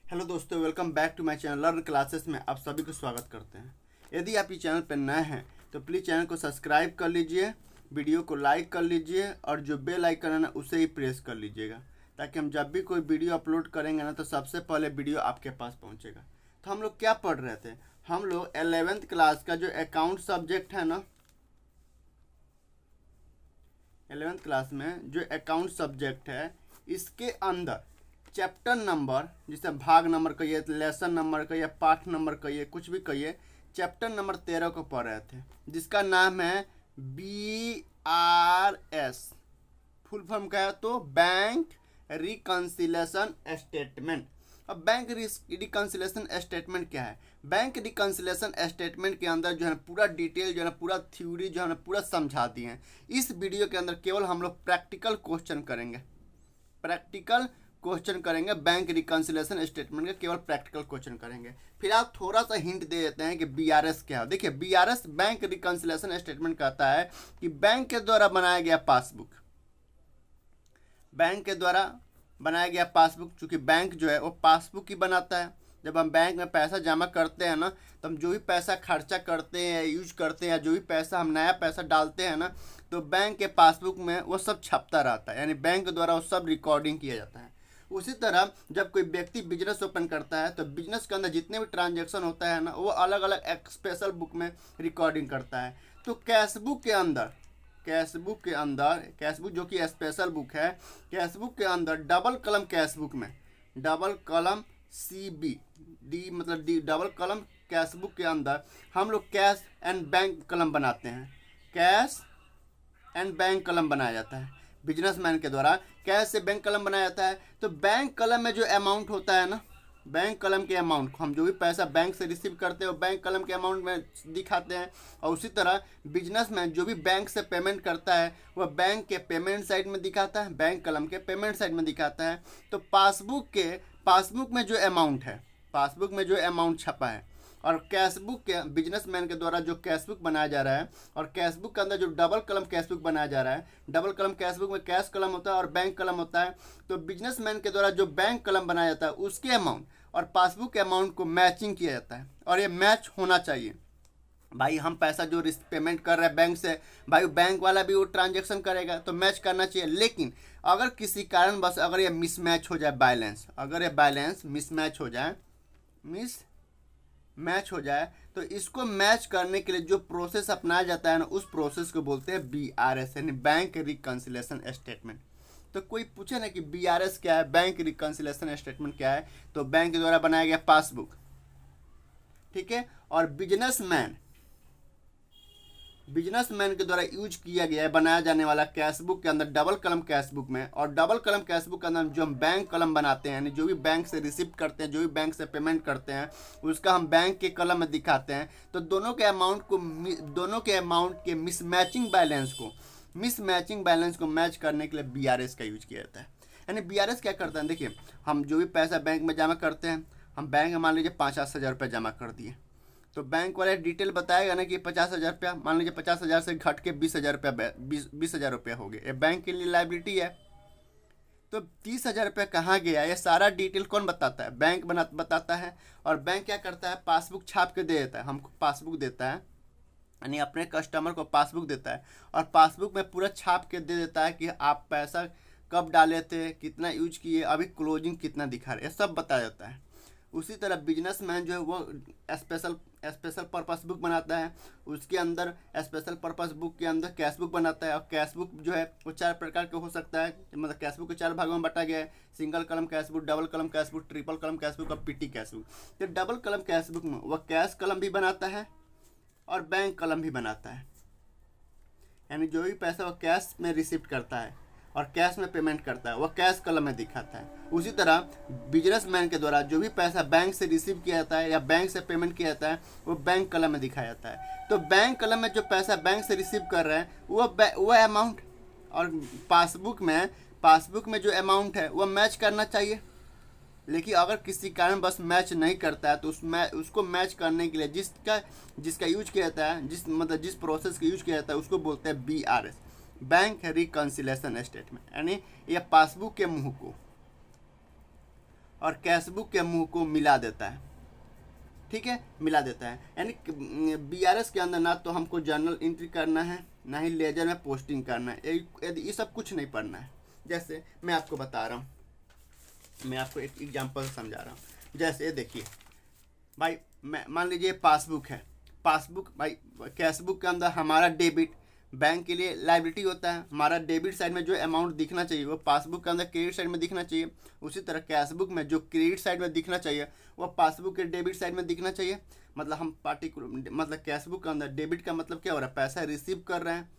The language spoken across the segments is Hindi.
हेलो दोस्तों, welcome back to my channel learn classes में आप सभी को स्वागत करते हैं। यदि आप इस चैनल पर नए हैं तो प्लीज़ चैनल को सब्सक्राइब कर लीजिए, वीडियो को लाइक कर लीजिए और जो बेल आइकन है ना उसे ही प्रेस कर लीजिएगा, ताकि हम जब भी कोई वीडियो अपलोड करेंगे ना तो सबसे पहले वीडियो आपके पास पहुँचेगा। तो हम लोग क्या पढ़ रहे थे? हम लोग 11th क्लास का जो अकाउंट सब्जेक्ट है ना, 11th क्लास में जो अकाउंट सब्जेक्ट है इसके अंदर चैप्टर नंबर, जिसे भाग नंबर कहिए, लेसन नंबर कहिए, पाठ नंबर कहिए, कुछ भी कहिए, चैप्टर नंबर 13 को पढ़ रहे थे, जिसका नाम है BRS। फुल फॉर्म क्या है तो बैंक रिकंसिलेशन स्टेटमेंट। अब बैंक रिकंसिलेशन स्टेटमेंट क्या है? बैंक रिकंसिलेशन स्टेटमेंट के अंदर जो है पूरा डिटेल जो है पूरा थ्योरी जो है पूरा समझा दिए हैं। इस वीडियो के अंदर केवल हम लोग प्रैक्टिकल क्वेश्चन करेंगे, बैंक रिकंसिलेशन स्टेटमेंट के केवल प्रैक्टिकल क्वेश्चन करेंगे। फिर आप थोड़ा सा हिंट दे देते हैं कि BRS क्या है। देखिए, BRS बैंक रिकंसिलेशन स्टेटमेंट कहता है कि बैंक के द्वारा बनाया गया पासबुक, चूँकि बैंक जो है वो पासबुक ही बनाता है। जब हम बैंक में पैसा जमा करते हैं ना, तो हम जो भी पैसा खर्चा करते हैं, यूज करते हैं, जो भी पैसा हम नया पैसा डालते हैं ना, तो बैंक के पासबुक में वो सब छपता रहता है, यानी बैंक द्वारा वो सब रिकॉर्डिंग किया जाता है। उसी तरह जब कोई व्यक्ति बिजनेस ओपन करता है तो बिजनेस के अंदर जितने भी ट्रांजैक्शन होता है ना, वो अलग अलग एक स्पेशल बुक में रिकॉर्डिंग करता है। तो कैशबुक जो कि स्पेशल बुक है, कैशबुक के अंदर डबल कलम कैशबुक में डबल कलम डबल कलम कैशबुक के अंदर हम लोग कैश एंड बैंक कलम बनाते हैं। कैश एंड बैंक कलम बनाया जाता है बिजनेसमैन के द्वारा। कैश से बैंक कलम बनाया जाता है। तो बैंक कलम में जो अमाउंट होता है ना, बैंक कलम के अमाउंट को हम जो भी पैसा बैंक से रिसीव करते हैं वो बैंक कलम के अमाउंट में दिखाते हैं। और उसी तरह बिजनेसमैन जो भी बैंक से पेमेंट करता है वह बैंक के पेमेंट साइड में दिखाता है, बैंक कलम के पेमेंट साइड में दिखाता है। तो पासबुक में जो अमाउंट छपा है और कैशबुक के बिजनेसमैन के द्वारा जो कैशबुक बनाया जा रहा है, और कैशबुक के अंदर जो डबल कलम कैशबुक बनाया जा रहा है, डबल कलम कैशबुक में कैश कलम होता है और बैंक कलम होता है। तो बिजनेसमैन के द्वारा जो बैंक कलम बनाया जाता है उसके अमाउंट और पासबुक के अमाउंट को मैचिंग किया जाता है, और ये मैच होना चाहिए। भाई हम पैसा जो पेमेंट कर रहे हैं बैंक से, भाई बैंक वाला भी वो ट्रांजेक्शन करेगा, तो मैच करना चाहिए। लेकिन अगर किसी कारण बस अगर ये मिसमैच हो जाए, बैलेंस मिसमैच हो जाए तो इसको मैच करने के लिए जो प्रोसेस अपनाया जाता है ना, उस प्रोसेस को बोलते हैं BRS, यानी बैंक रिकंसिलेशन स्टेटमेंट। तो कोई पूछे ना कि BRS क्या है, बैंक रिकंसिलेशन स्टेटमेंट क्या है, तो बैंक के द्वारा बनाया गया पासबुक, ठीक है, और बिजनेसमैन के द्वारा यूज किया गया है बनाया जाने वाला कैशबुक के अंदर डबल कलम कैशबुक में, और डबल कलम कैशबुक के अंदर जो हम बैंक कलम बनाते हैं, यानी जो भी बैंक से रिसीव करते हैं, जो भी बैंक से पेमेंट करते हैं, उसका हम बैंक के कलम में दिखाते हैं। तो दोनों के अमाउंट के मिसमैचिंग बैलेंस को मैच करने के लिए BRS का यूज किया जाता है। यानी BRS क्या करता है? देखिए, हम जो भी पैसा बैंक में जमा करते हैं, हम बैंक में मान लीजिए 50,000 रुपये जमा कर दिए, तो बैंक वाले डिटेल बताएगा ना कि 50,000 रुपया, मान लीजिए 50,000 से घट के 20,000 रुपया हो गया, ये बैंक के लिए लायबिलिटी है। तो 30,000 रुपया कहाँ गया, ये सारा डिटेल कौन बताता है? बैंक बताता है। और बैंक क्या करता है? पासबुक छाप के दे देता है, हमको पासबुक देता है, यानी अपने कस्टमर को पासबुक देता है, और पासबुक में पूरा छाप के दे देता है कि आप पैसा कब डाले थे, कितना यूज किए, अभी क्लोजिंग कितना दिखा रहे, ये सब बता देता है। उसी तरह बिजनेसमैन जो है वो स्पेशल पर्पस बुक बनाता है, उसके अंदर स्पेशल पर्पस बुक के अंदर कैशबुक बनाता है। और कैशबुक जो है वो 4 प्रकार के हो सकता है, मतलब कैशबुक को 4 भागों में बांटा गया है: सिंगल कलम कैशबुक, डबल कलम कैशबुक, ट्रिपल कलम कैशबुक और PT कैशबुक। तो डबल कलम कैशबुक में वह कैश कलम भी बनाता है और बैंक कलम भी बनाता है, यानी जो भी पैसा वह कैश में रिसीव करता है और कैश में पेमेंट करता है वह कैश कलम में दिखाता है। उसी तरह बिजनेसमैन के द्वारा जो भी पैसा बैंक से रिसीव किया जाता है या बैंक से पेमेंट किया जाता है वो बैंक कलम में दिखाया जाता है। तो बैंक कलम में जो पैसा बैंक से रिसीव कर रहे हैं वह अमाउंट, और पासबुक में जो अमाउंट है वह मैच करना चाहिए। लेकिन अगर किसी कारण बस मैच नहीं करता है तो उसको मैच करने के लिए जिसका यूज किया जाता है, जिस प्रोसेस का यूज किया जाता है, उसको बोलते हैं BRS, बैंक रिकंसिलेशन स्टेटमेंट, यानी यह पासबुक के मुंह को और कैशबुक के मुंह को मिला देता है, ठीक है, मिला देता है। यानी बीआरएस के अंदर ना तो हमको जर्नल एंट्री करना है, ना ही लेजर में पोस्टिंग करना है, ये सब कुछ नहीं पढ़ना है। जैसे मैं आपको बता रहा हूँ, मैं आपको एक एग्जांपल समझा रहा हूँ। जैसे ये देखिए भाई, मैं मान लीजिए पासबुक है, पासबुक भाई कैशबुक के अंदर हमारा डेबिट, बैंक के लिए लायबिलिटी होता है, हमारा डेबिट साइड में जो अमाउंट दिखना चाहिए वो पासबुक के अंदर क्रेडिट साइड में दिखना चाहिए। उसी तरह कैशबुक में जो क्रेडिट साइड में दिखना चाहिए वो पासबुक के डेबिट साइड में दिखना चाहिए। मतलब हम पार्टिकुलर मतलब कैशबुक के अंदर डेबिट का मतलब क्या हो रहा है, पैसा रिसीव कर रहे हैं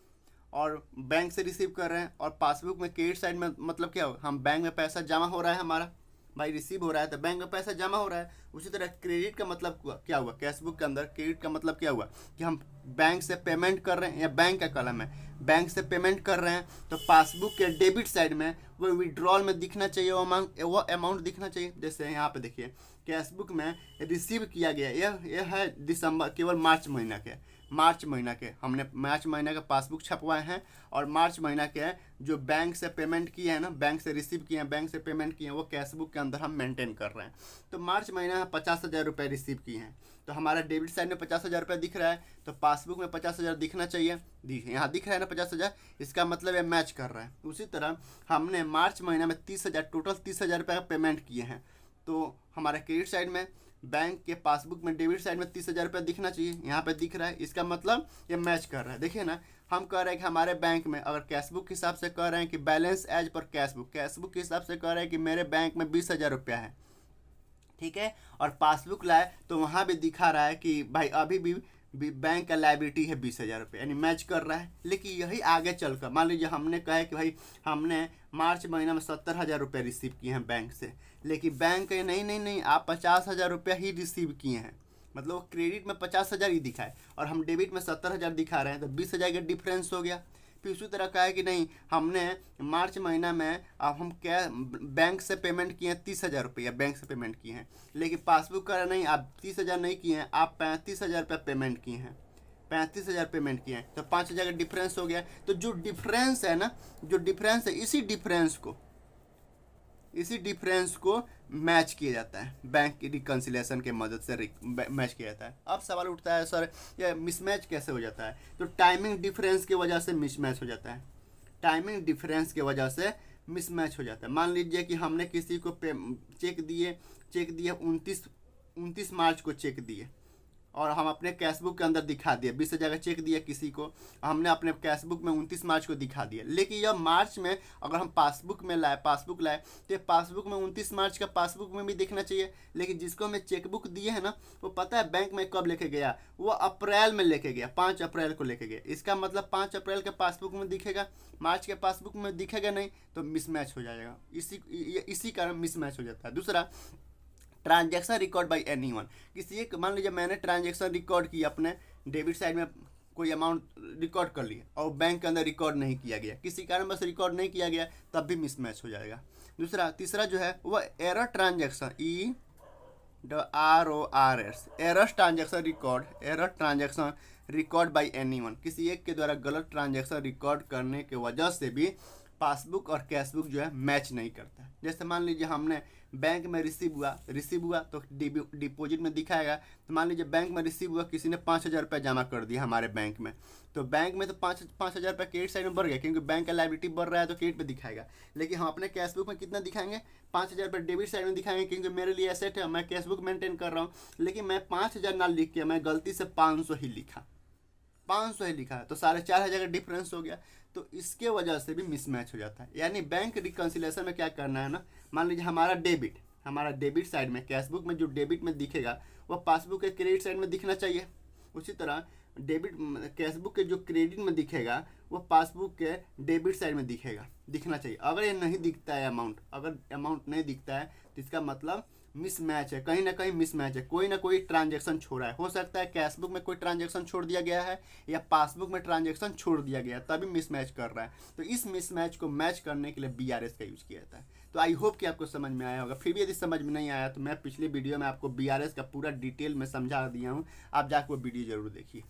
और बैंक से रिसीव कर रहे हैं, और पासबुक में क्रेडिट साइड में मतलब क्या हो, हम बैंक में पैसा जमा हो रहा है, हमारा भाई रिसीव हो रहा है तो बैंक में पैसा जमा हो रहा है। उसी तरह क्रेडिट का मतलब क्या हुआ, कैशबुक के अंदर क्रेडिट का मतलब क्या हुआ कि हम बैंक से पेमेंट कर रहे हैं, या बैंक का कलम है बैंक से पेमेंट कर रहे हैं, तो पासबुक के डेबिट साइड में वो विड्रॉल में दिखना चाहिए, वो अमाउंट दिखना चाहिए। जैसे यहाँ पे देखिए कैशबुक में रिसीव किया गया, यह है दिसंबर, केवल मार्च महीना के हमने मार्च महीना का पासबुक छपवाए हैं, और मार्च महीना के जो बैंक से पेमेंट किए हैं ना, बैंक से रिसीव किए हैं, बैंक से पेमेंट किए हैं, वो कैशबुक के अंदर हम मेंटेन कर रहे हैं। तो मार्च महीना 50,000 रुपये रिसीव किए हैं, तो हमारा डेबिट साइड में 50,000 रुपये दिख रहा है, तो पासबुक में 50,000 दिखना चाहिए, यहाँ दिख रहा है ना 50,000, इसका मतलब ये मैच कर रहा है। उसी तरह हमने मार्च महीना में 30,000, टोटल 30,000 रुपये का पेमेंट किए हैं, तो हमारा क्रेडिट साइड में बैंक के पासबुक में डेबिट साइड में 30,000 रुपये दिखना चाहिए, यहाँ पे दिख रहा है, इसका मतलब ये मैच कर रहा है। देखिए ना, हम कह रहे हैं कि हमारे बैंक में अगर कैशबुक के हिसाब से कह रहे हैं कि बैलेंस एज पर कैशबुक के हिसाब से कह रहे हैं कि मेरे बैंक में 20,000 रुपया है, ठीक है, और पासबुक लाए तो वहाँ भी दिखा रहा है कि भाई अभी भी बैंक का लायबिलिटी है 20,000 रुपये, यानी मैच कर रहा है। लेकिन यही आगे चलकर मान लीजिए हमने कहा कि भाई हमने मार्च महीना में 70,000 रुपये रिसीव किए हैं बैंक से, लेकिन बैंक कहे नहीं आप 50,000 रुपया ही रिसीव किए हैं, मतलब वो क्रेडिट में 50,000 ही दिखा है और हम डेबिट में 70,000 दिखा रहे हैं, तो 20,000 का डिफरेंस हो गया। फिर उसी तरह कहा है कि नहीं हमने मार्च महीना में अब हम क्या बैंक से पेमेंट किए हैं 30,000 रुपया, बैंक से पेमेंट किए हैं, लेकिन पासबुक का नहीं, आप 30,000 नहीं किए हैं, आप 35,000 रुपये पेमेंट किए हैं, 35,000 पेमेंट किए हैं, तो 5,000 का डिफरेंस हो गया। तो जो डिफरेंस है ना, जो डिफरेंस है, इसी डिफरेंस को मैच किया जाता है, बैंक की रिकन्सिलेशन के मदद से मैच किया जाता है। अब सवाल उठता है सर ये मिसमैच कैसे हो जाता है, तो टाइमिंग डिफरेंस की वजह से मिसमैच हो जाता है, टाइमिंग डिफरेंस की वजह से मिसमैच हो जाता है। मान लीजिए कि हमने किसी को चेक दिए 29 मार्च को चेक दिए, और हम अपने कैशबुक के अंदर दिखा दिए 20,000 का चेक दिया किसी को, हमने अपने कैशबुक में 29 मार्च को दिखा दिया। लेकिन यह मार्च में अगर हम पासबुक लाए तो पासबुक में 29 मार्च का पासबुक में भी देखना चाहिए, लेकिन जिसको हमें चेकबुक दिए है ना, वो पता है बैंक में कब लेके गया, वो अप्रैल में लेके गया, 5 अप्रैल को लेके गया। इसका मतलब 5 अप्रैल के पासबुक में दिखेगा, मार्च के पासबुक में दिखेगा नहीं, तो मिसमैच हो जाएगा, इसी कारण मिसमैच हो जाता है। दूसरा, ट्रांजैक्शन रिकॉर्ड बाय एनीवन, किसी एक मान लीजिए मैंने ट्रांजैक्शन रिकॉर्ड की, अपने डेबिट साइड में कोई अमाउंट रिकॉर्ड कर लिया और बैंक के अंदर रिकॉर्ड नहीं किया गया, किसी कारण बस रिकॉर्ड नहीं किया गया, तब भी मिसमैच हो जाएगा। तीसरा जो है वो error transaction, ERRORS, error transaction record by anyone, किसी एक के द्वारा गलत ट्रांजैक्शन रिकॉर्ड करने के वजह से भी पासबुक और कैशबुक जो है मैच नहीं करता है। जैसे मान लीजिए हमने बैंक में रिसीव हुआ तो डिपॉजिट में दिखाएगा, तो मान लीजिए बैंक में रिसीव हुआ, किसी ने 5,000 रुपये जमा कर दिया हमारे बैंक में, तो बैंक में तो 5,000 रुपये क्रेडिट साइड में बढ़ गया, क्योंकि बैंक का लायबिलिटी बढ़ रहा है तो क्रेडिट पे दिखाएगा। लेकिन हम अपने कैशबुक में कितना दिखाएंगे, 5,000 रुपये डेबिट साइड में दिखाएंगे, क्योंकि मेरे लिए एसेट है, मैं कैशबुक मेंटेन कर रहा हूँ। लेकिन मैं 5,000 ना लिख के मैं गलती से 500 ही लिखा, 500 ही लिखा है, तो 4,500 का डिफरेंस हो गया, तो इसके वजह से भी मिसमैच हो जाता है। यानी बैंक रिकन्सिलेशन में क्या करना है ना, मान लीजिए हमारा डेबिट साइड में, कैशबुक में जो डेबिट में दिखेगा वो पासबुक के क्रेडिट साइड में दिखना चाहिए। उसी तरह कैशबुक के जो क्रेडिट में दिखेगा वो पासबुक के डेबिट साइड में दिखना चाहिए। अगर ये नहीं दिखता है अगर अमाउंट नहीं दिखता है, तो इसका मतलब मिसमैच है, कहीं ना कहीं मिसमैच है, कोई ना कोई ट्रांजैक्शन छोड़ा है। हो सकता है कैशबुक में कोई ट्रांजैक्शन छोड़ दिया गया है या पासबुक में ट्रांजैक्शन छोड़ दिया गया है, तभी मिसमैच कर रहा है। तो इस मिसमैच को मैच करने के लिए BRS का यूज़ किया जाता है। तो आई होप कि आपको समझ में आया होगा। फिर भी यदि समझ में नहीं आया तो मैं पिछले वीडियो में आपको BRS का पूरा डिटेल में समझा दिया हूँ, आप जाकर वो वीडियो जरूर देखिए।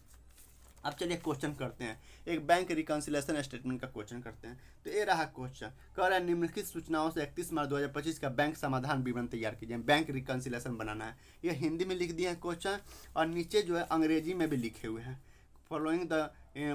अब चलिए क्वेश्चन करते हैं, एक बैंक रिकॉन्सिलेशन स्टेटमेंट का क्वेश्चन करते हैं। तो ये रहा क्वेश्चन, कह रहा है निम्नलिखित सूचनाओं से 31 मार्च 2025 का बैंक समाधान विवरण तैयार कीजिए। बैंक रिकॉन्सिलेशन बनाना है, ये हिंदी में लिख दिया है क्वेश्चन, और नीचे जो है अंग्रेजी में भी लिखे हुए हैं। Following the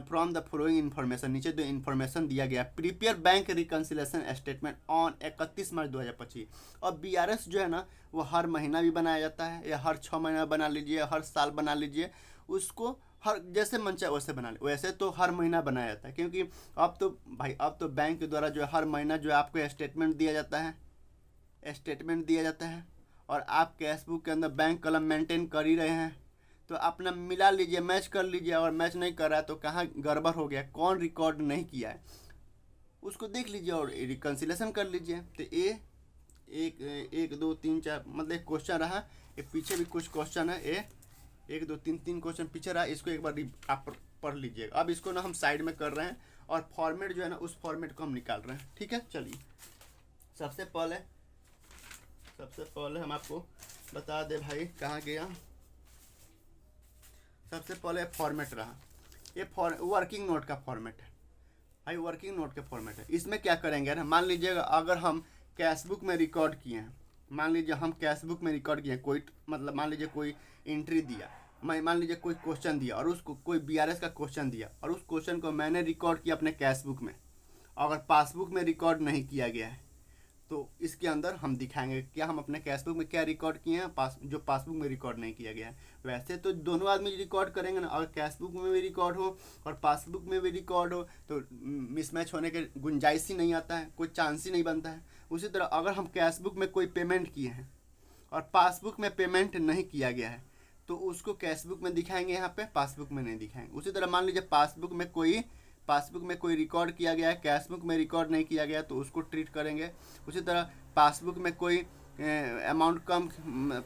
from the following information, नीचे जो इन्फॉर्मेशन दिया गया, prepare bank reconciliation statement on 31 मार्च 2025। और BRS जो है ना वो हर महीना भी बनाया जाता है, या हर 6 महीना बना लीजिए, हर साल बना लीजिए, उसको हर जैसे मन चाहे वैसे बना ले। वैसे तो हर महीना बनाया जाता है, क्योंकि अब तो भाई अब तो बैंक के द्वारा जो है हर महीना जो है आपको स्टेटमेंट दिया जाता है, और आप कैशबुक के अंदर बैंक कलम मेंटेन कर ही रहे हैं, तो अपना मिला लीजिए, मैच कर लीजिए। और मैच नहीं कर रहा है तो कहाँ गड़बड़ हो गया, कौन रिकॉर्ड नहीं किया है, उसको देख लीजिए और रिकन्सिलेशन कर लीजिए। तो ये 1 2 3 4 मतलब क्वेश्चन रहा, ये पीछे भी कुछ क्वेश्चन है, ये 1 2 3 क्वेश्चन पीछे रहा, इसको एक बार आप पढ़ लीजिएगा। अब इसको ना हम साइड में कर रहे हैं, और फॉर्मेट जो है ना उस फॉर्मेट को हम निकाल रहे हैं, ठीक है। चलिए सबसे पहले हम आपको बता दे भाई, कहाँ गया, सबसे पहले फॉर्मेट रहा, ये वर्किंग नोट का फॉर्मेट है भाई, वर्किंग नोट का फॉर्मेट है। इसमें क्या करेंगे ना, मान लीजिएगा अगर हम कैशबुक में रिकॉर्ड किए हैं, मान लीजिए हम कैशबुक में रिकॉर्ड किए हैं, कोई मतलब मान लीजिए कोई एंट्री दिया, मान लीजिए कोई क्वेश्चन दिया, और उसको कोई BRS का क्वेश्चन दिया, और उस क्वेश्चन को मैंने रिकॉर्ड किया अपने कैशबुक में, अगर पासबुक में रिकॉर्ड नहीं किया गया है तो इसके अंदर हम दिखाएंगे क्या हम अपने कैशबुक में क्या रिकॉर्ड किए हैं, जो पासबुक में रिकॉर्ड नहीं किया गया है। वैसे तो दोनों आदमी रिकॉर्ड करेंगे ना, अगर कैशबुक में भी रिकॉर्ड हो और पासबुक में भी रिकॉर्ड हो तो मिसमैच होने के गुंजाइश ही नहीं आता है, कोई चांस ही नहीं बनता है। उसी तरह अगर हम कैशबुक में कोई पेमेंट किए हैं और पासबुक में पेमेंट नहीं किया गया है तो उसको कैशबुक में दिखाएंगे, यहाँ पे पासबुक में नहीं दिखाएंगे। उसी तरह मान लीजिए पासबुक में कोई रिकॉर्ड किया गया है, कैशबुक में रिकॉर्ड नहीं किया गया तो उसको ट्रीट करेंगे। उसी तरह पासबुक में कोई अमाउंट कम,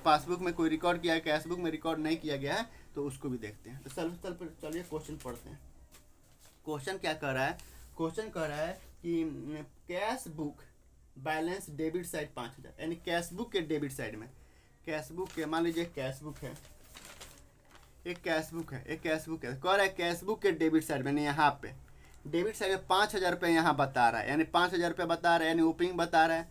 पासबुक में कोई रिकॉर्ड किया है, कैशबुक में रिकॉर्ड नहीं किया गया है तो उसको भी देखते हैं। तो चलिए क्वेश्चन पढ़ते हैं। क्वेश्चन क्या कर रहा है, क्वेश्चन कह रहा है कि कैशबुक बैलेंस डेबिट साइड 5000, यानी कैशबुक के डेबिट साइड में, कैशबुक के मान लीजिए कैशबुक है, एक कैशबुक है कह रहा है कैशबुक के डेबिट साइड में, यहाँ पे डेबिट साइड में 5000 रुपये यहाँ बता रहा है, यानी 5000 रुपये बता रहा है, यानी ओपनिंग बता रहा है।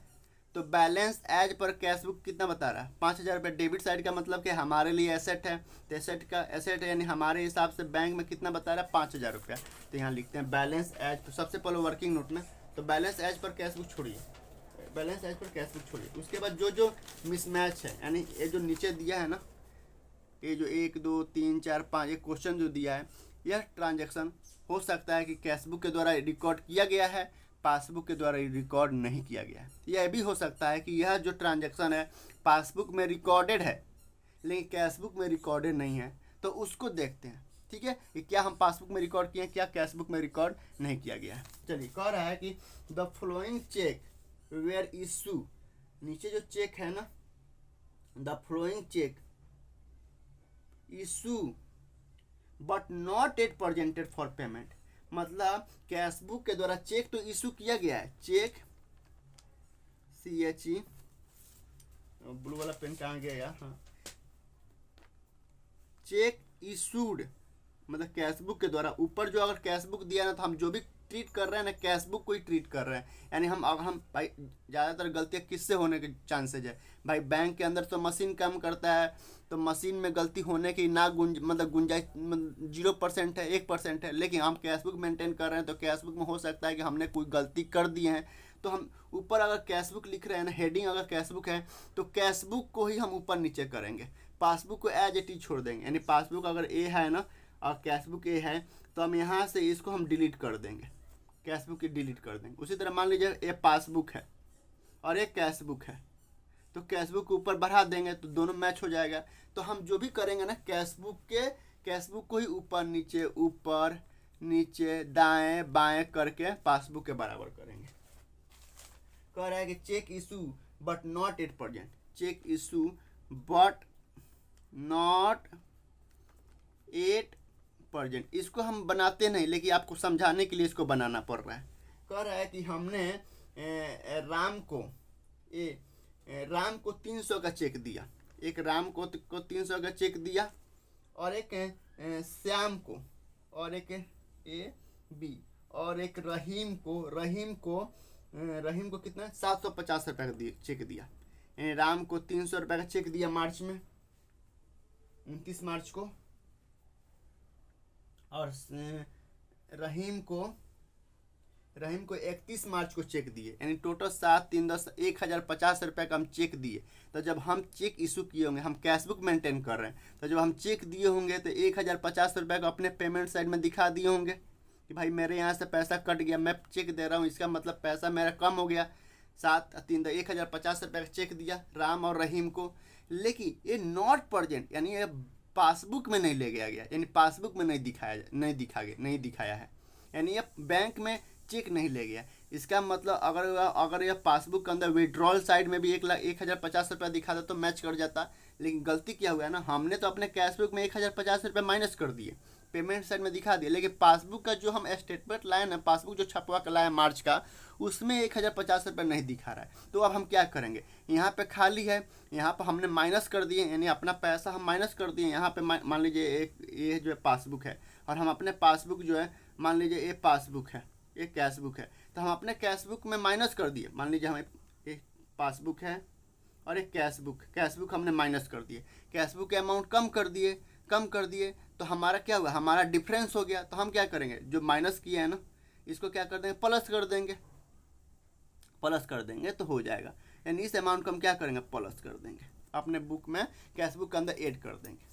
तो बैलेंस एज पर कैशबुक कितना बता रहा है, 5000 रुपये। डेबिट साइड का मतलब कि हमारे लिए एसेट है, तो एसेट है, यानी हमारे हिसाब से बैंक में कितना बता रहा है, 5000 रुपया। तो यहाँ लिखते हैं बैलेंस एज, तो सबसे पहले वर्किंग नोट में, तो बैलेंस एज पर कैशबुक छोड़िए, बैलेंस एज पर कैशबुक छोड़िए। उसके बाद जो मिसमैच है, यानी ये जो नीचे दिया है ना, ये जो 1 2 3 4 5 ये क्वेश्चन जो दिया है, यह ट्रांजैक्शन हो सकता है कि कैशबुक के द्वारा रिकॉर्ड किया गया है, पासबुक के द्वारा रिकॉर्ड नहीं किया गया है। यह भी हो सकता है कि यह जो ट्रांजैक्शन है पासबुक में रिकॉर्डेड है लेकिन कैशबुक में रिकॉर्डेड नहीं है, तो उसको देखते हैं, ठीक है, कि क्या हम पासबुक में रिकॉर्ड किए हैं, क्या कैशबुक में रिकॉर्ड नहीं किया गया है। चलिए कह रहा है कि the following cheque were issue, नीचे जो चेक है ना, the following cheque issue but not at presented for payment, मतलब कैशबुक के द्वारा चेक तो इशू किया गया है, चेक CHE, ब्लू वाला पेन कहाँ गया यार, हाँ, चेक इशूड मतलब कैशबुक के द्वारा, ऊपर जो अगर कैशबुक दिया ना तो हम जो भी ट्रीट कर रहे हैं ना कैशबुक को ही ट्रीट कर रहे हैं। यानी हम भाई ज़्यादातर गलतियाँ किससे होने के चांसेज है भाई, बैंक के अंदर तो मशीन काम करता है, तो मशीन में गलती होने की ना गुंजाइश 0% है, 1% है, लेकिन हम कैशबुक मेंटेन कर रहे हैं तो कैशबुक में हो सकता है कि हमने कोई गलती कर दी है, तो हम ऊपर अगर कैशबुक लिख रहे हैं ना, हेडिंग अगर कैशबुक है तो कैशबुक को ही हम ऊपर नीचे करेंगे, पासबुक को एज इट इज छोड़ देंगे। यानी पासबुक अगर ए है ना और कैशबुक ए है तो हम यहाँ से इसको हम डिलीट कर देंगे, कैशबुक की डिलीट कर देंगे। उसी तरह मान लीजिए ये पासबुक है और एक कैशबुक है, तो कैशबुक को ऊपर बढ़ा देंगे तो दोनों मैच हो जाएगा। तो हम जो भी करेंगे ना कैशबुक को ही ऊपर नीचे दाएं बाएं करके पासबुक के बराबर करेंगे। कह रहा है कि cheque issue but not at present, cheque issue but not at present, इसको हम बनाते नहीं लेकिन आपको समझाने के लिए इसको बनाना पड़ रहा है। कह रहा है कि हमने राम को 300 का चेक दिया, एक राम को 300 का चेक दिया और एक श्याम को और एक ए बी, और एक रहीम को कितना 750 रुपये का चेक दिया। यानी राम को 300 रुपये का चेक दिया मार्च में, 29 मार्च को, और रहीम को 31 मार्च को चेक दिए। यानी टोटल 7 3 10 1050 रुपये का हम चेक दिए। तो जब हम चेक इशू किए होंगे, हम कैशबुक मेंटेन कर रहे हैं, तो जब हम चेक दिए होंगे तो 1050 रुपये का अपने पेमेंट साइड में दिखा दिए होंगे कि भाई मेरे यहाँ से पैसा कट गया, मैं चेक दे रहा हूँ, इसका मतलब पैसा मेरा कम हो गया। 7 3 1050 रुपये का चेक दिया राम और रहीम को। लेकिन ये नॉट प्रेजेंट, यानी ये पासबुक में नहीं ले गया, यानी पासबुक में नहीं दिखाया है, यानी ये बैंक में चेक नहीं ले गया। इसका मतलब अगर यह पासबुक के अंदर विड्रॉल साइड में भी 1050 रुपये दिखाता तो मैच कर जाता। लेकिन गलती क्या हुआ ना, हमने तो अपने कैशबुक में 1050 रुपये माइनस कर दिए, पेमेंट साइड में दिखा दिया, लेकिन पासबुक का जो हम स्टेटमेंट लाए ना, पासबुक जो छपवा कर लाए मार्च का, उसमें 1050 रुपये नहीं दिखा रहा है। तो अब हम क्या करेंगे, यहाँ पे खाली है, यहाँ पर हमने माइनस कर दिए, यानी अपना पैसा हम माइनस कर दिए। यहाँ पे मान लीजिए ये जो है पासबुक है, और हम अपने पासबुक जो है, मान लीजिए ये पासबुक है, ये कैशबुक है, तो हम अपने कैशबुक में माइनस कर दिए। मान लीजिए हमें एक पासबुक है और एक कैशबुक हमने माइनस कर दिए, कैशबुक के अमाउंट कम कर दिए, तो हमारा क्या हुआ, हमारा डिफरेंस हो गया। तो हम क्या करेंगे, जो माइनस किया है ना, इसको क्या कर देंगे, प्लस कर देंगे तो हो जाएगा। यानी इस अमाउंट को हम क्या करेंगे, प्लस कर देंगे, अपने बुक में कैशबुक के अंदर ऐड कर देंगे।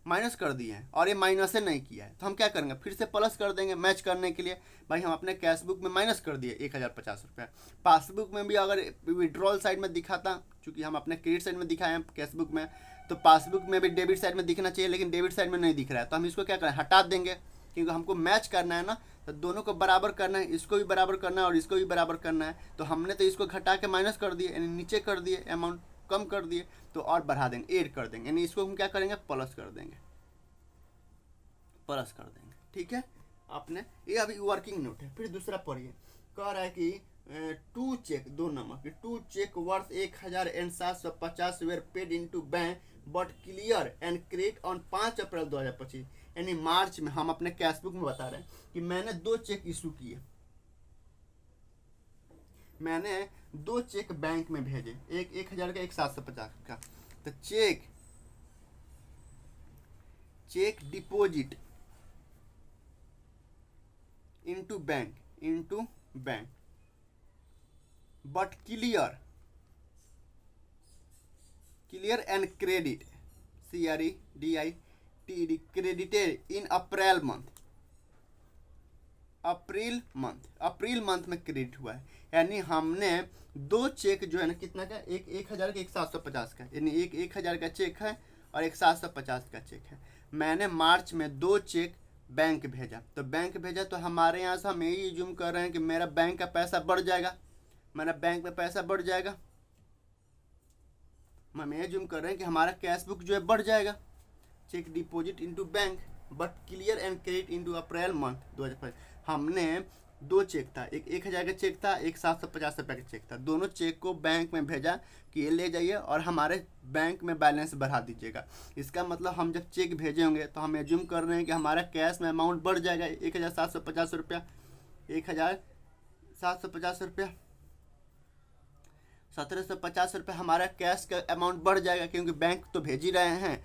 माइनस कर दिए हैं और ये माइनस नहीं किया है, तो हम क्या करेंगे, फिर से प्लस कर देंगे मैच करने के लिए। भाई हम अपने कैशबुक में माइनस कर दिए 1050 रुपये, पासबुक में भी अगर विड्रॉल साइड में दिखाता, चूँकि हम अपने क्रेडिट साइड में दिखाए हैं कैशबुक में, तो पासबुक में भी डेबिट साइड में दिखना चाहिए, लेकिन डेबिट साइड में नहीं दिख रहा है। तो हम इसको क्या करें, हटा देंगे, क्योंकि हमको मैच करना है ना, तो दोनों को बराबर करना है, इसको भी बराबर करना है और इसको भी बराबर करना है। तो हमने तो इसको घटा के माइनस कर दिए, यानी नीचे कर दिए, अमाउंट कम कर दिए, तो और बढ़ा देंगे, ऐड कर देंगे, यानी इसको हम क्या करेंगे, प्लस कर देंगे। ठीक है, आपने ये अभी वर्किंग नोट है। फिर दूसरा पढ़िए, कह रहा है कि 2 चेक 2 नंबर की 2 cheque worth 1750 were paid into bank but clear and credit on 5 April 2025। यानी मार्च में हम अपने कैशबुक में बता रहे हैं कि मैंने 2 चेक इशू किए, मैंने 2 चेक बैंक में भेजे, एक 1000 का, एक 750 का। तो cheque deposit into bank but clear and credit CREDITED credited in April month में क्रेडिट हुआ है। यानी हमने 2 चेक जो है ना, कितना का, एक 1000 का, एक 750 का, यानी एक 1000 का चेक है और एक 750 का चेक है। मैंने मार्च में 2 चेक बैंक भेजा, तो हमारे यहाँ से हम यही जूम कर रहे हैं कि मेरा बैंक का पैसा बढ़ जाएगा, हम ये जूम कर रहे हैं कि हमारा कैशबुक जो है बढ़ जाएगा। Cheque deposit into bank but clear and credit into April month 2025। हमने 2 चेक था, एक 1000 का चेक था, एक 750 रुपये का चेक था। दोनों चेक को बैंक में भेजा कि ये ले जाइए और हमारे बैंक में बैलेंस बढ़ा दीजिएगा। इसका मतलब हम जब चेक भेजे होंगे तो हम एज्यूम कर रहे हैं कि हमारा कैश में अमाउंट बढ़ जाएगा, 1750 रुपया, 1750 रुपया, 1750 रुपये हमारा कैश का अमाउंट बढ़ जाएगा, क्योंकि बैंक तो भेज रहे हैं,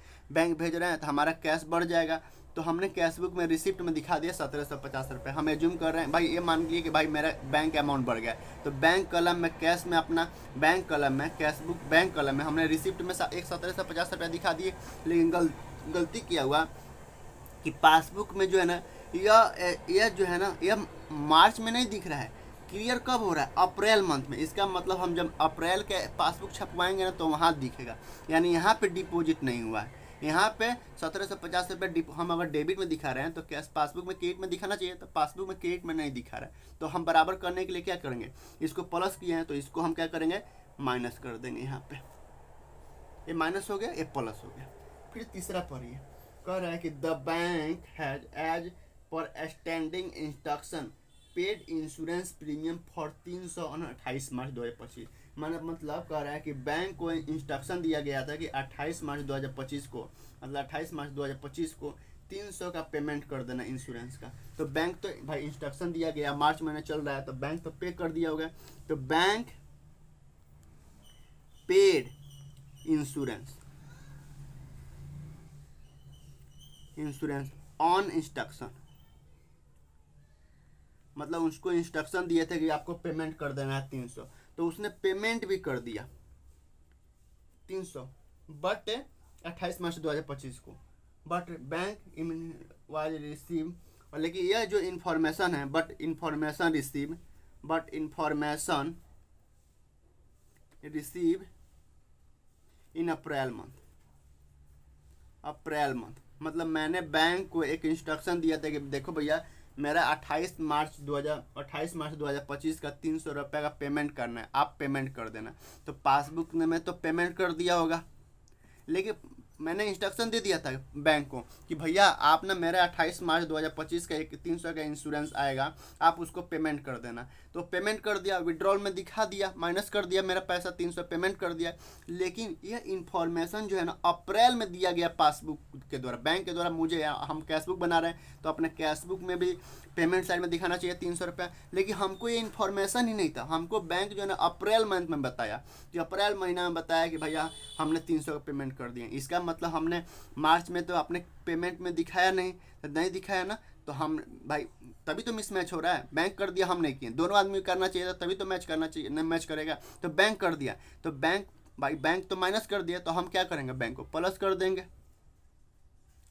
तो हमारा कैश बढ़ जाएगा। तो हमने कैशबुक में रिसिप्ट में दिखा दिया 1750 रुपये। हम एज्यूम कर रहे हैं, भाई ये मान लीजिए कि भाई मेरा बैंक अमाउंट बढ़ गया, तो बैंक कलम में कैश में अपना बैंक कलम में कैशबुक बैंक कलम में हमने रिसिप्ट में 1750 रुपये दिखा दिए। लेकिन गलती किया हुआ कि पासबुक में जो है ना, यह जो है ना, यह मार्च में नहीं दिख रहा है, क्लियर कब हो रहा है, अप्रैल मंथ में। इसका मतलब हम जब अप्रैल के पासबुक छपवाएंगे ना, तो वहाँ दिखेगा। यानी यहाँ पे डिपॉजिट नहीं हुआ है, यहाँ पे 1750 रुपये हम अगर डेबिट में दिखा रहे हैं तो कैश पासबुक में क्रेडिट में दिखाना चाहिए, तो पासबुक में क्रेडिट में नहीं दिखा रहा है। तो हम बराबर करने के लिए क्या करेंगे, इसको प्लस किए हैं तो इसको हम क्या करेंगे, माइनस कर देंगे। यहाँ पे ये माइनस हो गया, ये प्लस हो गया। फिर तीसरा पढ़िए, कह रहा है कि the bank has as per standing instruction paid insurance premium for 328 March 2025। मतलब कह रहा है कि बैंक को इंस्ट्रक्शन दिया गया था कि 28 मार्च 2025 को, मतलब 28 मार्च 2025 को 300 का पेमेंट कर देना इंश्योरेंस का। तो बैंक तो भाई इंस्ट्रक्शन दिया गया, मार्च महीने चल रहा है तो बैंक तो पे कर दिया होगा। तो bank paid insurance, insurance on instruction, मतलब उसको इंस्ट्रक्शन दिए थे कि आपको पेमेंट कर देना है 300, तो उसने पेमेंट भी कर दिया 300, बट 28 मार्च 2025 को, बट बैंक वाज रिसीव, और लेकिन यह जो इंफॉर्मेशन है, but information receive in April month, मतलब मैंने बैंक को एक इंस्ट्रक्शन दिया था कि देखो भैया मेरा 28 मार्च 2025 का 300 रुपये का पेमेंट करना है, आप पेमेंट कर देना। तो पासबुक ने में तो पेमेंट कर दिया होगा, लेकिन मैंने इंस्ट्रक्शन दे दिया था बैंक को कि भैया आप ना मेरा 28 मार्च 2025 का एक 300 का इंश्योरेंस आएगा, आप उसको पेमेंट कर देना। तो पेमेंट कर दिया, विड्रॉल में दिखा दिया, माइनस कर दिया मेरा पैसा 300 पेमेंट कर दिया। लेकिन यह इंफॉर्मेशन जो है ना अप्रैल में दिया गया पासबुक के द्वारा, बैंक के द्वारा मुझे, हम कैशबुक बना रहे हैं तो अपने कैशबुक में भी पेमेंट साइड में दिखाना चाहिए 300 रुपये, लेकिन हमको ये इन्फॉर्मेशन ही नहीं था। हमको बैंक जो है ना अप्रैल मंथ में बताया कि अप्रैल महीना में बताया कि भैया हमने 300 का पेमेंट कर दिया। इसका मतलब हमने मार्च में तो अपने पेमेंट में दिखाया नहीं, तो नहीं दिखाया ना, तो हम भाई तभी तो मिस मैच हो रहा है। बैंक कर दिया, हम नहीं किए, दोनों आदमी करना चाहिए था तभी तो मैच करना चाहिए, नहीं मैच करेगा तो बैंक कर दिया, तो बैंक तो माइनस कर दिया, तो हम क्या करेंगे, बैंक को प्लस कर देंगे।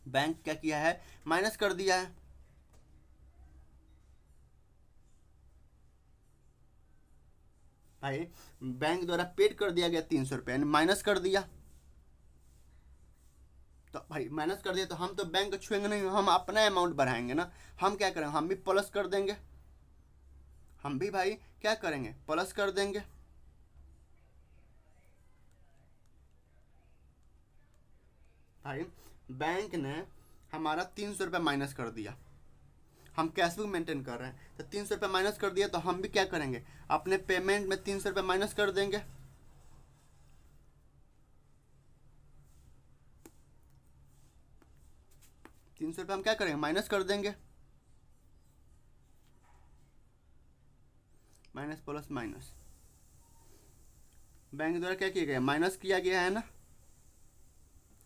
बैंक क्या किया है, माइनस कर दिया है। भाई बैंक द्वारा पेड कर दिया गया 300 रुपये, यानी माइनस कर दिया, तो भाई माइनस कर दिया तो हम तो बैंक को छुएंगे नहीं, हम अपना अमाउंट बढ़ाएंगे ना। हम क्या करेंगे, हम भी प्लस कर देंगे, हम भी भाई क्या करेंगे, प्लस कर देंगे। भाई बैंक ने हमारा 300 रुपये माइनस कर दिया, हम कैशबुक मेंटेन कर रहे हैं तो 300 रुपये माइनस कर दिया, तो हम भी क्या करेंगे, अपने पेमेंट में 300 रुपये माइनस कर देंगे। 300 रुपये हम क्या करेंगे, माइनस कर देंगे, माइनस प्लस माइनस, बैंक द्वारा क्या किया गया, माइनस किया गया है ना।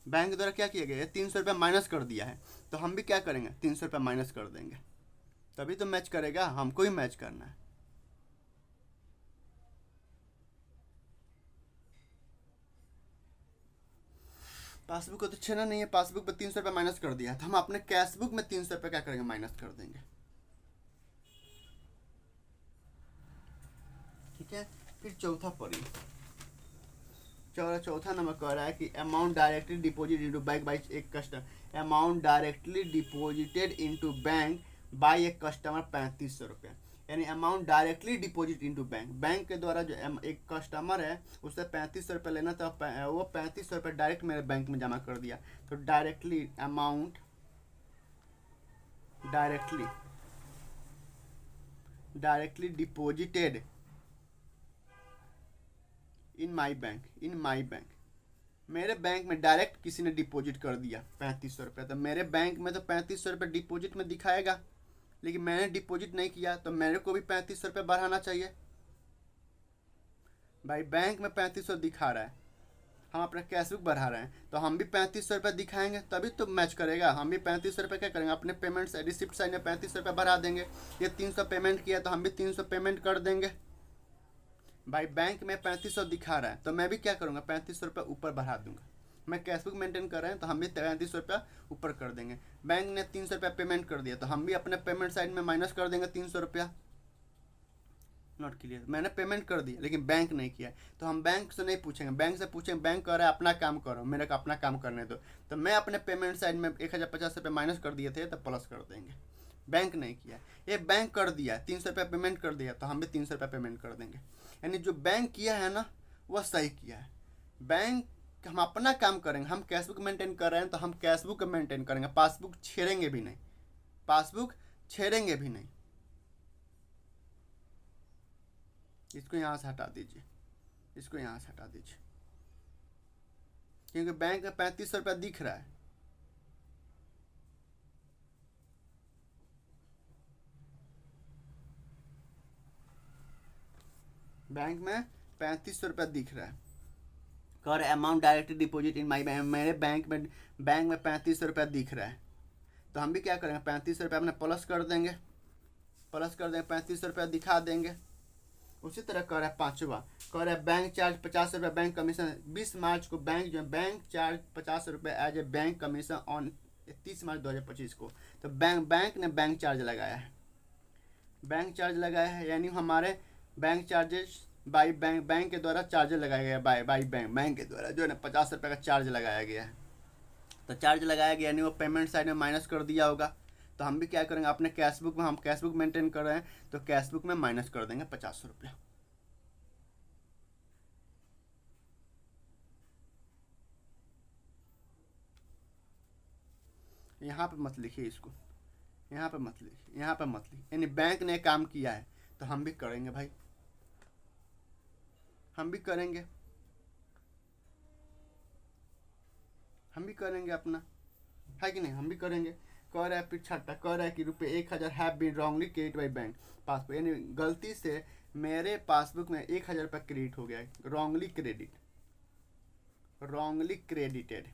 बैंक द्वारा क्या किया गया है, 300 रुपये माइनस कर दिया है, तो हम भी क्या करेंगे, 300 रुपये माइनस कर देंगे, तभी तो मैच करेगा, हमको ही मैच करना है। पासबुक को तो छेना नहीं है, पासबुक पे 300 रुपये माइनस कर दिया, तो हम अपने कैशबुक में 300 रुपये क्या करेंगे, माइनस कर देंगे। ठीक है, फिर चौथा पढ़िए, चौथा नंबर कह रहा है कि amount directly deposit into bank by एक customer, amount directly deposited into bank by एक कस्टमर 3500 रुपये, यानी amount directly deposit into bank, bank के द्वारा जो एक कस्टमर है उससे 3500 रुपये लेना था, वो 3500 रुपये डायरेक्ट मेरे बैंक में जमा कर दिया। तो directly amount directly deposited in my bank, मेरे बैंक में डायरेक्ट किसी ने डिपॉजिट कर दिया 3500 रुपये, तो मेरे बैंक में तो 3500 रुपये डिपॉजिट में दिखाएगा, लेकिन मैंने डिपॉजिट नहीं किया, तो मेरे को भी 3500 रुपये बढ़ाना चाहिए। भाई बैंक में 3500 दिखा रहा है, हम अपना कैशबुक बढ़ा रहे हैं, तो हम भी 3500 रुपये दिखाएंगे तभी तो मैच करेगा। हम भी 3500 रुपये क्या करेंगे, अपने पेमेंट से रिसिप्ट साइड में 3500 रुपये बढ़ा देंगे। ये 300 पेमेंट किया तो हम भी 300 पेमेंट कर देंगे। भाई बैंक में 3500 दिखा रहा है, तो मैं भी क्या करूँगा, 3500 रुपये ऊपर बढ़ा दूंगा। मैं कैशबुक मेंटेन कर रहे हैं तो हम भी 3500 रुपये ऊपर कर देंगे। बैंक ने 300 रुपये पेमेंट कर दिया, तो हम भी अपने पेमेंट साइड में माइनस कर देंगे 300 रुपया। नॉट क्लियर, मैंने पेमेंट कर दिया लेकिन बैंक नहीं किया, तो हम बैंक से नहीं पूछेंगे, बैंक से पूछेंगे बैंक कर रहा है अपना काम करो, मेरे को अपना काम करने दो। तो मैं अपने पेमेंट साइड में 1050 रुपये माइनस कर दिए थे तो प्लस कर देंगे। बैंक नहीं किया, ये बैंक कर दिया, 300 रुपये पेमेंट कर दिया, तो हम भी 300 रुपये पेमेंट कर देंगे। यानी जो बैंक किया है ना वह सही किया है। बैंक हम अपना काम करेंगे, हम कैशबुक मेंटेन कर रहे हैं तो हम कैशबुक मेंटेन करेंगे, पासबुक छेड़ेंगे भी नहीं, पासबुक छेड़ेंगे भी नहीं। इसको यहाँ से हटा दीजिए, इसको यहाँ से हटा दीजिए, क्योंकि बैंक में 3500 रुपया दिख रहा है। बैंक में 3500 रुपया दिख रहा है। कह रहे amount directly deposit in my bank, मेरे बैंक में 3500 रुपया दिख रहा है। तो हम भी क्या करेंगे, 3500 रुपया अपने प्लस कर देंगे, 3500 रुपया दिखा देंगे। उसी तरह कह रहा है पाँचवा, कह रहा है बैंक चार्ज 50 रुपया बैंक कमीशन। 20 मार्च को बैंक जो है बैंक चार्ज 50 रुपया as a bank commission on 30 March 2025 को। तो बैंक ने बैंक चार्ज लगाया है, बैंक चार्ज लगाया है, यानी हमारे बैंक चार्जेस बाई बैंक के द्वारा चार्ज लगाया गया, बाई बैंक के द्वारा जो है ना 50 रुपये का चार्ज लगाया गया है। तो चार्ज लगाया गया यानी वो पेमेंट साइड में माइनस कर दिया होगा। तो हम भी क्या करेंगे, अपने कैशबुक में, हम कैशबुक मेंटेन कर रहे हैं तो कैशबुक में माइनस कर देंगे 50 रुपया। यहाँ पे मत लिखिए इसको, यहाँ पे मत लिखिए, यहाँ पे मत लिखिए। यानी बैंक ने काम किया है तो हम भी करेंगे भाई, हम भी करेंगे, हम भी करेंगे अपना, है कि नहीं, हम भी करेंगे। कह रहा है फिर छठा, कह रहा है कि ₹1000 have been wrongly credit by bank passbook, यानी गलती से मेरे पासबुक में 1000 रुपया क्रेडिट हो गया है। Wrongly credited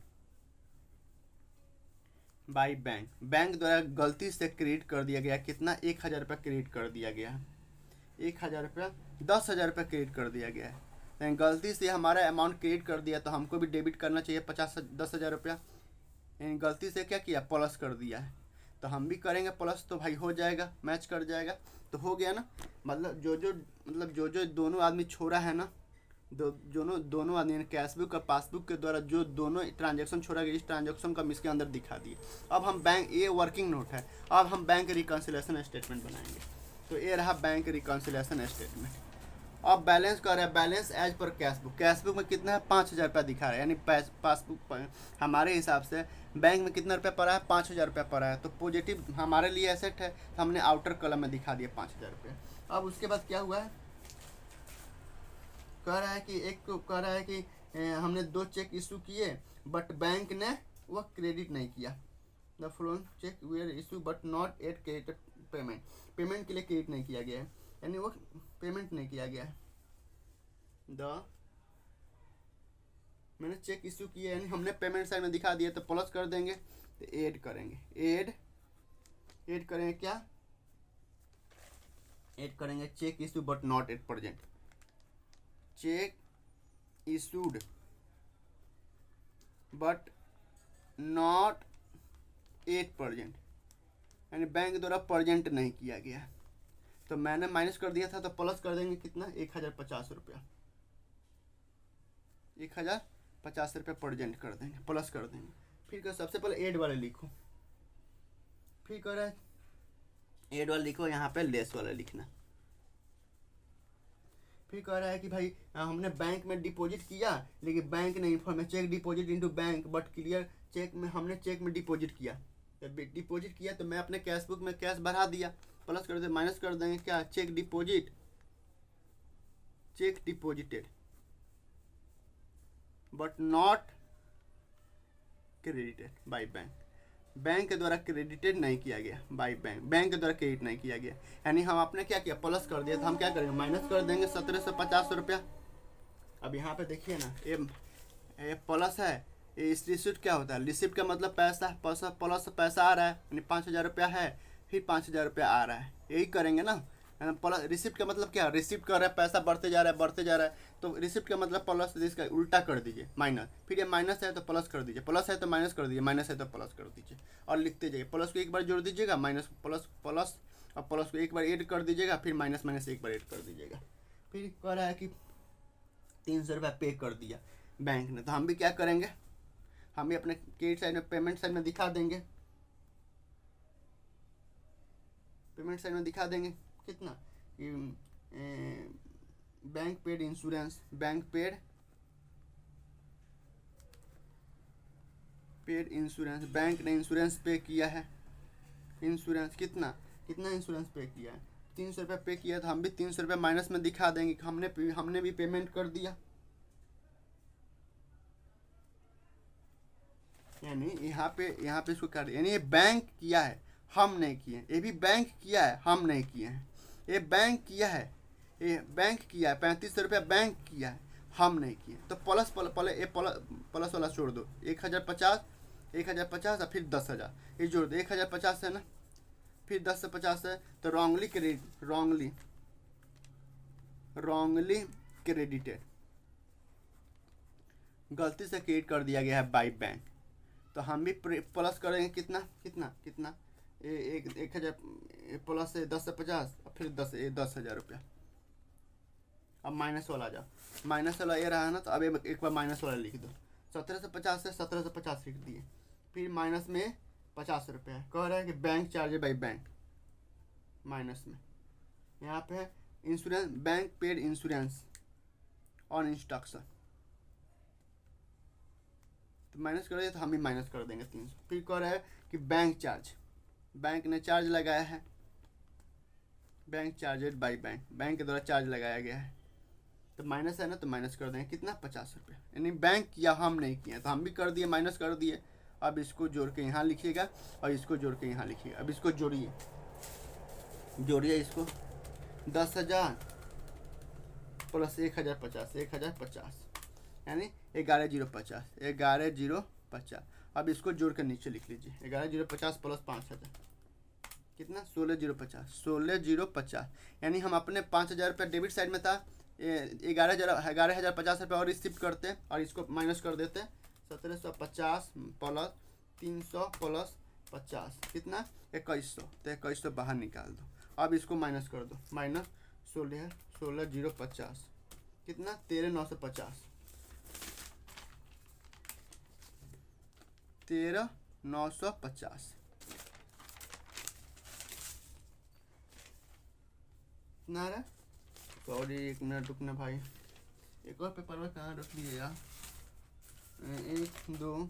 by bank, bank द्वारा गलती से क्रेडिट कर दिया गया। कितना, 1000 रुपया क्रेडिट कर दिया गया, 1000 रुपया, 10,000 रुपया क्रेडिट कर दिया गया है। लेकिन गलती से हमारा अमाउंट क्रेडिट कर दिया तो हमको भी डेबिट करना चाहिए 10,000 रुपया। यानी गलती से क्या किया, प्लस कर दिया है। तो हम भी करेंगे प्लस, तो भाई हो जाएगा, मैच कर जाएगा, तो हो गया ना। मतलब जो दोनों आदमी छोड़ा है ना, दोनों आदमी कैशबुक और पासबुक के द्वारा जो दोनों ट्रांजैक्शन छोड़ा गया, इस ट्रांजैक्शन को हम इसके अंदर दिखा दिए। अब हम बैंक, ये वर्किंग नोट है, अब हम बैंक रिकन्सिलेशन स्टेटमेंट बनाएंगे। तो ये रहा बैंक रिकन्सिलेशन स्टेटमेंट। अब बैलेंस कर रहा है, बैलेंस एज पर कैशबुक में कितना है, 5000 रुपया दिखा रहा है। यानी पासबुक पर हमारे हिसाब से बैंक में कितना रुपया पड़ा है, 5000 रुपया पड़ा है। तो पॉजिटिव हमारे लिए एसेट है, तो हमने आउटर कॉलम में दिखा दिया 5000 रुपया। अब उसके बाद क्या हुआ है, कह रहा है कि कह रहा है कि हमने 2 चेक इशू किए बट बैंक ने वह क्रेडिट नहीं किया। The following cheque were issue but not at credit payment के लिए क्रेडिट नहीं किया गया है, यानी वो पेमेंट नहीं किया गया है। मैंने चेक इशू किया, यानी हमने पेमेंट साइड में दिखा दिया, तो प्लस कर देंगे, तो ऐड करेंगे, ऐड करेंगे क्या, ऐड करेंगे cheque issue but not at present, cheque issued but not at present, यानी बैंक द्वारा प्रेजेंट नहीं किया गया। तो मैंने माइनस कर दिया था, तो प्लस कर देंगे कितना, 1050 रुपया, 1050 रुपया प्रेजेंट कर देंगे, प्लस कर देंगे। फिर कर सबसे पहले ऐड वाले लिखो, फिर कर रहा है ऐड वाला लिखो, यहाँ पे लेस वाला लिखना। फिर कह रहा है कि भाई हमने बैंक में डिपॉजिट किया, लेकिन बैंक ने inform cheque deposit into bank but clear cheque में, हमने चेक में डिपॉजिट किया, डिपॉजिट किया तो मैं अपने कैशबुक में कैश बढ़ा दिया, प्लस कर दे, माइनस कर देंगे क्या, check deposited but not credited by bank, bank के द्वारा क्रेडिटेड नहीं किया गया बाय बैंक के द्वारा क्रेडिट नहीं किया गया। यानी हम आपने क्या किया, प्लस कर दिया, तो हम क्या करेंगे, माइनस कर देंगे 1750 रुपया। अब यहाँ पे देखिए ना, ये प्लस है, ये रिसिप्ट क्या होता है, रिसिप्ट का मतलब पैसा, प्लस पैसा आ रहा है, यानी 5000 रुपया है, फिर 5000 रुपया आ रहा है, यही करेंगे ना। प्लस रिसिप्ट का मतलब क्या, रिसिप्ट कर रहा है, पैसा बढ़ते जा रहा है, तो रिसिप्ट का मतलब प्लस, इसका उल्टा कर दीजिए माइनस, फिर ये माइनस है तो प्लस कर दीजिए, प्लस है तो माइनस कर दीजिए, माइनस है तो प्लस कर दीजिए, और लिखते जाइए। प्लस को एक बार जोड़ दीजिएगा, माइनस प्लस, और प्लस को एक बार ऐड कर दीजिएगा, फिर माइनस एक बार ऐड कर दीजिएगा। फिर कह रहा है कि 300 रुपया पे कर दिया बैंक ने, तो हम भी क्या करेंगे, हम भी अपने क्रेडिट साइड में, पेमेंट साइड में दिखा देंगे, पेमेंट साइड में दिखा देंगे कितना, bank paid insurance, bank paid insurance, bank ने इंश्योरेंस पे किया है, इंश्योरेंस कितना इंश्योरेंस पे किया है, 300 रुपया पे किया, तो हम भी 300 रुपया माइनस में दिखा देंगे कि हमने भी पेमेंट कर दिया। यानी यहाँ पे इसको कर, यानी ये बैंक किया है, हम नहीं किए, ये भी बैंक किया है, हम नहीं किए हैं, ये बैंक किया है, ये बैंक किया है 3500 रुपया, बैंक किया है, हम नहीं किए। तो प्लस प्लस वाला छोड़ दो, 1050, 1050 और फिर 10,000 ये जोड़ दो, 1050 है ना, फिर 10 से 50 है, तो रॉन्गली क्रेडिटेड, गलती से क्रेडिट कर दिया गया है बाई बैंक। तो हम भी प्लस करेंगे कितना कितना कितना, 1000 प्लस 10 से 50 फिर 10,000 रुपया। अब माइनस वाला आ जाओ, माइनस वाला ये रहा ना, तो अब एक बार माइनस वाला लिख दो, 17 से 50 से 17 से 50 लिख दिए, फिर माइनस में 50 रुपया कह रहा है कि bank charge by bank, minus में यहाँ पे है insurance, bank paid insurance on instruction, तो माइनस करेंगे तो हम भी माइनस कर देंगे 300। फिर कह रहा है कि बैंक चार्ज, बैंक ने चार्ज लगाया है, bank charged by bank, bank के द्वारा चार्ज लगाया गया है, तो माइनस है ना, तो माइनस कर देंगे कितना 50 रुपये, यानी बैंक किया हम नहीं किया, तो हम भी कर दिए माइनस कर दिए। अब इसको जोड़ के यहाँ लिखिएगा और इसको जोड़ के यहाँ लिखिएगा। अब इसको जोड़िए इसको, 10,000 प्लस 1050, 1050 यानी 11,050। अब इसको जोड़ कर नीचे लिख लीजिए, 11,050 प्लस 5,000 कितना 16,050, यानी हम अपने 5,000 रुपये डेबिट साइड में था, 11,050 रुपये और रिसिप्ट करते और इसको माइनस कर देते, 1750 प्लस 300 प्लस 50 कितना 2100, तो 2100 बाहर निकाल दो। अब इसको माइनस कर दो, माइनस 16,050 कितना 13,950, 13,950 कितना रहा। सॉरी एक मिनट रुकना भाई, एक और पेपर में कहाँ रख लिए यार, 1 2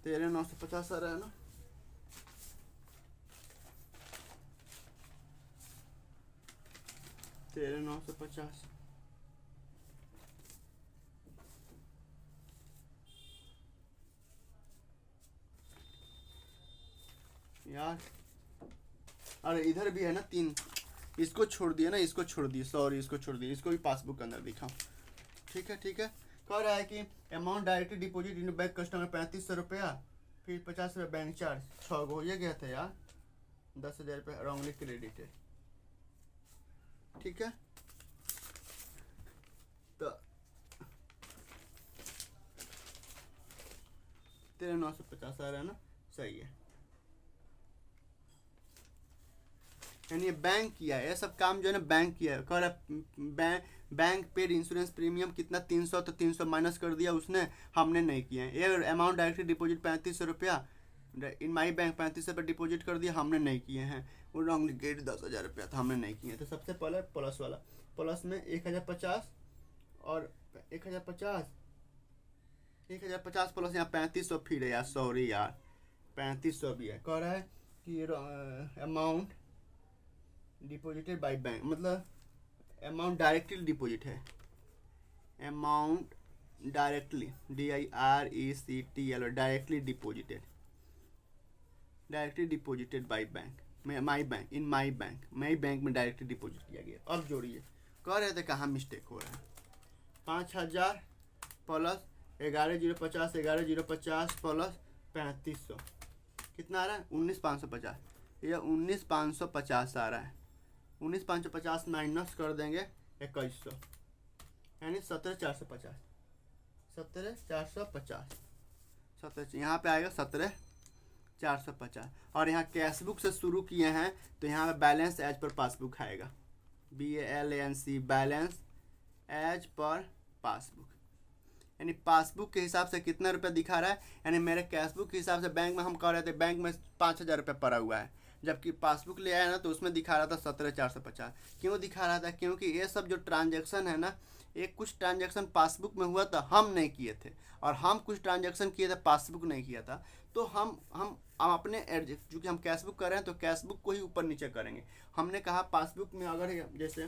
13,950 आ रहा है ना, तेरह 950 यार, अरे इधर भी है ना 3, इसको छोड़ दिया ना, इसको छोड़ दिए, सॉरी इसको छोड़ दिए, इसको भी पासबुक के अंदर दिखाओ। ठीक है कह रहा है कि amount directly deposit in bank customer 3500 रुपया, फिर 50 रुपया बैंक चार्ज, 6 गो ये गया था यार, 10,000 रुपये रॉन्गली क्रेडिटेड। ठीक है, तो 13,950 आ रहा है ना, सही है, यानी बैंक किया है, ये सब काम जो है ना बैंक किया है। कह रहा बैंक पेड इंश्योरेंस प्रीमियम कितना 300, तो 300 माइनस कर दिया उसने, हमने नहीं किया है। ये अमाउंट डायरेक्टली डिपॉजिट 3500 रुपया इन माई बैंक, 3500 रुपये डिपॉजिट कर दिया, हमने नहीं किए हैं। वो रॉन्गली गेट 10,000 रुपया था, हमने नहीं किए। तो सबसे पहले प्लस वाला, प्लस में 1050 और 1050 प्लस यहाँ 3500 फिर है यार, सॉरी यार 3500 भी है। कह रहा है कि अमाउंट डिपॉजिटेड बाय बैंक, मतलब अमाउंट डायरेक्टली डिपॉजिट है, amount directly DIRECTL directly deposited by bank, my bank, in my bank में डायरेक्टली डिपॉजिट किया गया। अब जोड़िए, कह रहे थे कहाँ मिस्टेक हो रहा है। 5,000 प्लस 11,050, 11,050 प्लस 3500 कितना आ रहा है 19,550, यह 19,550 आ रहा है। 19,550 माइनस कर देंगे 2100 यानी 17,450, 17,450 यहाँ पे आएगा 17,450। और यहाँ कैशबुक से शुरू किए हैं तो यहाँ पे बैलेंस एज पर पासबुक आएगा, BALANC balance as per passbook, यानी पासबुक के हिसाब से कितना रुपया दिखा रहा है। यानी मेरे कैशबुक के हिसाब से बैंक में हम कह रहे थे बैंक में 5,000 रुपये पड़ा हुआ है, जबकि पासबुक ले आया ना तो उसमें दिखा रहा था 17,450। क्यों दिखा रहा था, क्योंकि ये सब जो ट्रांजैक्शन है ना, एक कुछ ट्रांजैक्शन पासबुक में हुआ था हम नहीं किए थे, और हम कुछ ट्रांजैक्शन किए थे पासबुक नहीं किया था। तो हम अपने चूँकि हम कैशबुक कर रहे हैं तो कैशबुक को ही ऊपर नीचे करेंगे। हमने कहा पासबुक में अगर जैसे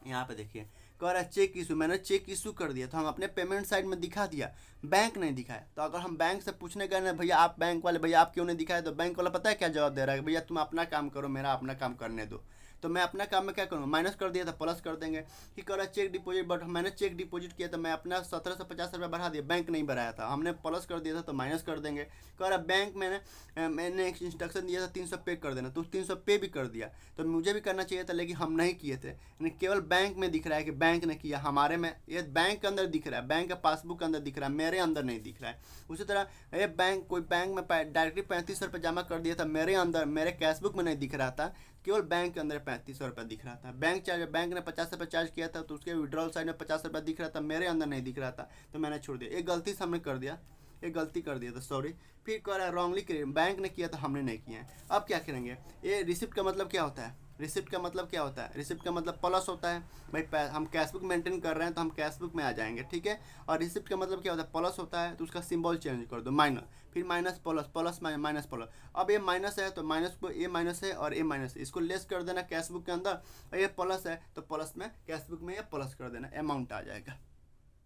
यहाँ पे देखिए कह रहा है चेक इशू, मैंने चेक इशू कर दिया तो हम अपने पेमेंट साइड में दिखा दिया, बैंक नहीं दिखाया। तो अगर हम बैंक से पूछने गए ना भैया आप बैंक वाले भैया आप क्यों नहीं दिखाए, तो बैंक वाला पता है क्या जवाब दे रहा है, भैया तुम अपना काम करो, मेरा अपना काम करने दो। तो मैं अपना काम में क्या करूँगा, माइनस कर दिया था प्लस कर देंगे। फिर कह रहा है चेक डिपॉजिट, बट मैंने चेक डिपॉजिट किया तो मैं अपना 1750 बढ़ा दिया, बैंक नहीं बढ़ाया था, हमने प्लस कर दिया था तो माइनस कर देंगे। कह रहा बैंक मैंने एक इंस्ट्रक्शन दिया था 300 पे कर देना, तो 300 पे भी कर दिया, तो मुझे भी करना चाहिए था, लेकिन हम नहीं किए थे। यानी केवल बैंक में दिख रहा है कि बैंक ने किया, हमारे में ये बैंक के अंदर दिख रहा है, बैंक के पासबुक के अंदर दिख रहा है, मेरे अंदर नहीं दिख रहा है। उसी तरह ये बैंक कोई बैंक में डायरेक्टली 3500 रुपये जमा कर दिया था, मेरे अंदर मेरे कैशबुक में नहीं दिख रहा था, केवल बैंक के अंदर 3500 रुपये दिख रहा था। बैंक ने 50 रुपये चार्ज किया था, तो उसके विड्रॉल साइड में 50 रुपये दिख रहा था, मेरे अंदर नहीं दिख रहा था, तो मैंने छोड़ दिया। एक गलती से हमने कर दिया, एक गलती कर दिया था, सॉरी। फिर कह रहा है रॉन्गली करिए, बैंक ने किया था हमने नहीं किया है। अब क्या करेंगे, ये रिसिप्ट का मतलब क्या होता है, रिसिप्ट का मतलब क्या होता है, रिसिप्ट का मतलब प्लस होता है। भाई हम कैशबुक मेंटेन कर रहे हैं तो हम कैशबुक में आ जाएंगे, ठीक है। और रिसिप्ट का मतलब क्या होता है, प्लस होता है, तो उसका सिंबल चेंज कर दो, माइनस, फिर minus plus, plus minus plus. अब ये माइनस है तो माइनस को ए माइनस है और ए माइनस है, इसको लेस कर देना कैशबुक के अंदर, और ये प्लस है तो प्लस में कैशबुक में ये प्लस कर देना, अमाउंट आ जाएगा।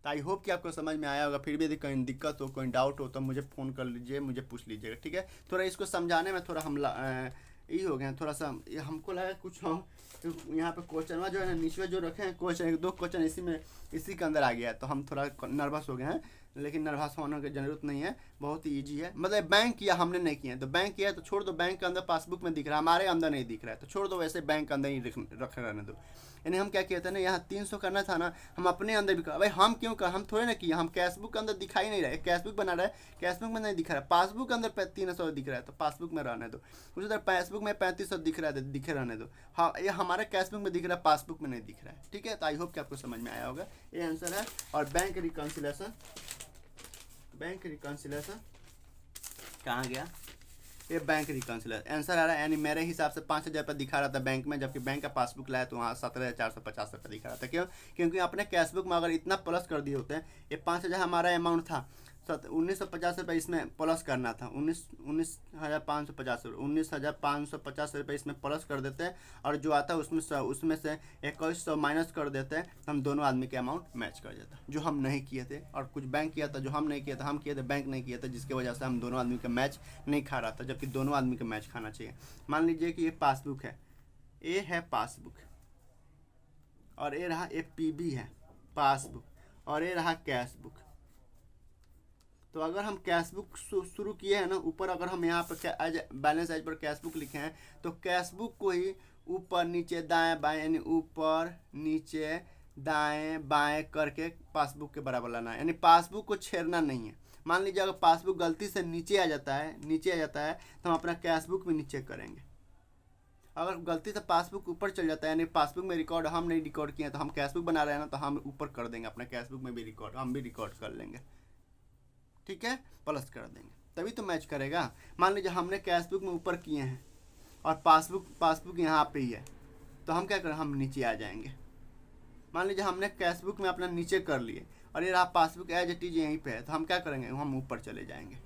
तो आई होप कि आपको समझ में आया होगा। फिर भी यदि कहीं दिक्कत हो, कोई डाउट हो तो मुझे फ़ोन कर लीजिए, मुझे पूछ लीजिएगा, ठीक है। थोड़ा इसको समझाने में थोड़ा हम ये हो गए थोड़ा सा, हमको लगा कुछ हम यहाँ पे क्वेश्चन जो है ना नीचे जो रखे हैं क्वेश्चन, एक दो क्वेश्चन इसी के अंदर आ गया है, तो हम थोड़ा नर्वस हो गए हैं, लेकिन नर्वस होने की ज़रूरत नहीं है, बहुत ही ईजी है। मतलब बैंक किया हमने नहीं किया, तो बैंक किया तो छोड़ दो, बैंक के अंदर पासबुक में दिख रहा है, हमारे अंदर नहीं दिख रहा है, तो छोड़ दो, वैसे बैंक के अंदर ही रख रहने दो। यानी हम क्या किए थे ना, यहाँ 300 करना था ना, हम अपने अंदर भी कर, भाई हम क्यों कर, हम थोड़े ना किए, हम कैशबुक के अंदर दिखाई नहीं रहे, कैशबुक बना रहे, कैशबुक में नहीं दिखा रहा है, पासबुक के अंदर 300 दिख रहा है, तो पासबुक में रहने दो। उसी तरह पासबुक में 3500 दिख रहा है, दिखे रहने दो। हाँ, ये हमारे कैशबुक में दिख रहा है, पासबुक में नहीं दिख रहा है, ठीक है। तो आई होप कि आपको समझ में आया होगा, ये आंसर है। और बैंक रिकॉन्सिलेशन, बैंक रिकॉन्सिलेशन कहाँ गया, ये बैंक रिकॉन्सिलेशन आंसर आ रहा है। यानी मेरे हिसाब से 5000 रुपये दिखा रहा था बैंक में, जबकि बैंक का पासबुक लाया तो वहाँ 17450 रुपये दिखा रहा था। क्यों, क्योंकि अपने कैशबुक में अगर इतना प्लस कर दिए होते हैं, ये 5000 हमारा अमाउंट था, 1950 रुपये इसमें प्लस करना था, 19,550 रुपये, 19,550 रुपये इसमें प्लस कर देते हैं, और जो आता है उसमें से 2100 माइनस कर देते हैं, हम दोनों आदमी के अमाउंट मैच कर जाता, जो हम नहीं किए थे। और कुछ बैंक किया था, जो हम नहीं किया था, हम किए थे, बैंक नहीं किया था, जिसकी वजह से हम दोनों आदमी का मैच नहीं खा रहा था, जबकि दोनों आदमी का मैच खाना चाहिए। मान लीजिए कि ये पासबुक है, ये है पासबुक, और ये रहा APB है पासबुक, और ये रहा कैशबुक। तो अगर हम कैशबुक शुरू किए हैं ना, ऊपर अगर हम यहाँ पर बैलेंस एज पर कैशबुक लिखे हैं, तो कैशबुक को ही ऊपर नीचे दाएं बाएं, यानी ऊपर नीचे दाएं बाएं करके पासबुक के बराबर लाना है, यानी पासबुक को छेड़ना नहीं है। मान लीजिए अगर पासबुक गलती से नीचे आ जाता है, तो हम अपना कैशबुक भी नीचे करेंगे। अगर गलती से पासबुक ऊपर चल जाता है, यानी पासबुक में रिकॉर्ड हम नहीं रिकॉर्ड किए, तो हम कैशबुक बना रहे हैं ना, तो हम ऊपर कर देंगे, अपना कैशबुक में भी रिकॉर्ड हम भी रिकॉर्ड कर लेंगे, ठीक है, प्लस कर देंगे, तभी तो मैच करेगा। मान लीजिए हमने कैशबुक में ऊपर किए हैं और पासबुक यहाँ पे ही है, तो हम क्या करें, हम नीचे आ जाएंगे। मान लीजिए हमने कैशबुक में अपना नीचे कर लिए और ये रहा पासबुक एज इट इज यहीं पे है, तो हम क्या करेंगे, हम ऊपर चले जाएंगे।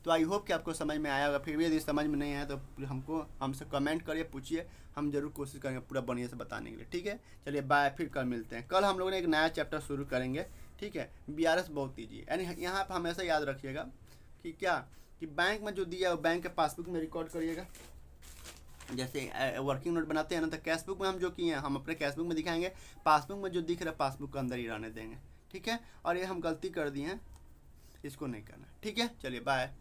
तो आई होप कि आपको समझ में आया होगा। फिर भी यदि समझ में नहीं आया तो हमसे कमेंट करिए, पूछिए, हम जरूर कोशिश करेंगे पूरा बढ़िया से बताने के लिए, ठीक है। चलिए बाय, फिर कल मिलते हैं। कल हम लोग ने एक नया चैप्टर शुरू करेंगे, ठीक है। BRS बहुत ईजी है, यानी यहाँ पर हमेशा याद रखिएगा कि क्या, कि बैंक में जो दिया है वो बैंक के पासबुक में रिकॉर्ड करिएगा। जैसे वर्किंग नोट बनाते हैं ना, तो कैशबुक में हम जो किए हैं हम अपने कैशबुक में दिखाएंगे, पासबुक में जो दिख रहा है पासबुक के अंदर ही रहने देंगे, ठीक है। और ये हम गलती कर दिए हैं, इसको नहीं करना, ठीक है। चलिए बाय।